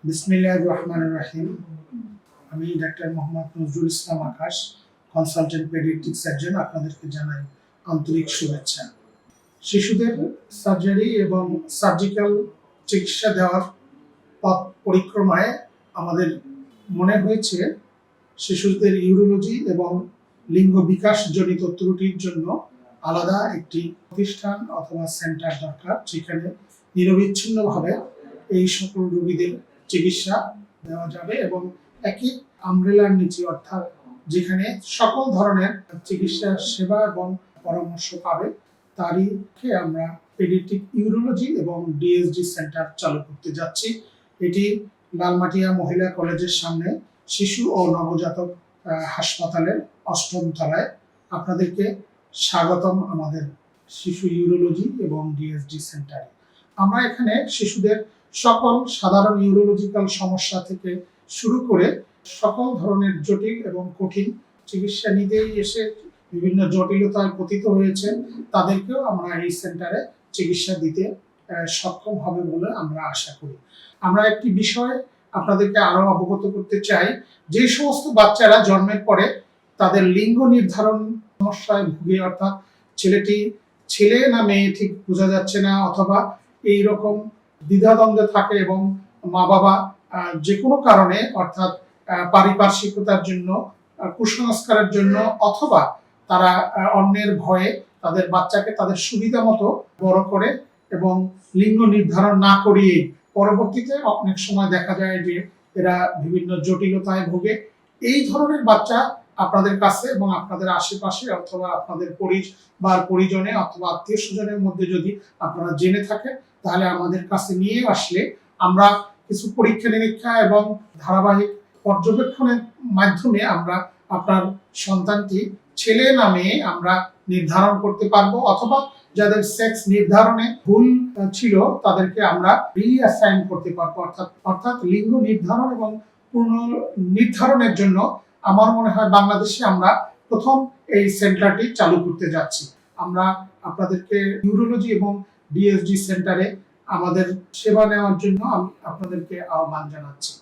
বিসমিল্লাহির রহমানির রহিম। আমি ডাক্তার মোহাম্মদ নজরুল ইসলাম আকাশ, কনসালটেন্ট পেডিয়াট্রিক সার্জন। আপনাদেরকে জানাই আন্তরিক শুভেচ্ছা। শিশুদের সার্জারি এবং সার্জিক্যাল চিকিৎসা দেওয়ার পথ পরিক্রমায় আমাদের মনে হয়েছে শিশুদের ইউরোলজি এবং লিঙ্গ বিকাশ জনিত ত্রুটির জন্য আলাদা একটি প্রতিষ্ঠান অথবা সেন্টার দরকার, যেখানে নিরবিচ্ছিন্নভাবে এই সকল রোগীদের চিকিৎসা দেওয়া যাবে এবং একই আমব্রেলার নিচে, অর্থাৎ যেখানে সকল ধরনের চিকিৎসা সেবা এবং পরামর্শ পাবে, তারই আমরা পেডিয়াট্রিক ইউরোলজি এবং ডিএসডি সেন্টার চালু করতে যাচ্ছি। এটি লালমাটিয়া মহিলা কলেজের সামনে শিশু ও নবজাতক হাসপাতালের ৮ম তলায়। আপনাদেরকে স্বাগতম আমাদের শিশু ইউরোলজি এবং ডিএসডি সেন্টারে। আমরা এখানে শিশুদের সকল সাধারণ ইউরোলজিক্যাল সমস্যা থেকে শুরু করে সকল ধরনের জটিল এবং কঠিন চিকিৎসা নিতেই এসে বিভিন্ন জটিলতায় পতিত হয়েছেন, তাদেরকেও আমরা এই সেন্টারে চিকিৎসা দিতে সক্ষম হবে বলে আমরা আশা করি। আমরা একটি বিষয় আপনাদেরকে আরো অবগত করতে চাই। যে সমস্ত বাচ্চারা জন্মের পরে তাদের লিঙ্গ নির্ধারণ সমস্যায় ভুগে, অর্থাৎ ছেলেটি ছেলে না মেয়ে ঠিক বোঝা যাচ্ছে না, অথবা এই রকম দ্বিধাদ্বন্দ্বে থাকে এবং মা বাবা যে কোনো কারণে, অর্থাৎ পারিপার্শ্বিকতার জন্য, কুসংস্কারের জন্য, অথবা তারা অন্যের ভয়ে তাদের বাচ্চাকে তাদের সুবিধা মতো বড় করে এবং লিঙ্গ নির্ধারণ না করিয়ে পরবর্তীতে অনেক সময় দেখা যায় যে এরা বিভিন্ন জটিলতায় ভোগে। এই ধরনের বাচ্চা আপনাদের কাছে এবং আপনাদের আশেপাশে অথবা আপনাদের পরিজনে অথবা আত্মীয় স্বজনের মধ্যে যদি আপনারা জেনে থাকেন, তাহলে আমাদের কাছে নিয়ে আসলে আমরা কিছু পরীক্ষা নিরীক্ষা এবং ধারাবাহিক পর্যবেক্ষণের মাধ্যমে আমরা আপনার সন্তানটি ছেলে না মেয়ে আমরা নির্ধারণ করতে পারবো, অথবা যাদের সেক্স নির্ধারণে ভুল ছিল তাদেরকে আমরা রিঅ্যাসাইন করতে পারবো। অর্থাৎ লিঙ্গ নির্ধারণ এবং পূর্ণ নির্ধারণের জন্য আমার মনে হয় বাংলাদেশে আমরা প্রথম এই সেন্টারটি চালু করতে যাচ্ছি। আমরা আপনাদেরকে ইউরোলজি এবং ডিএসডি সেন্টারে আমাদের সেবা নেওয়ার জন্য আমি আপনাদেরকে আহ্বান জানাচ্ছি।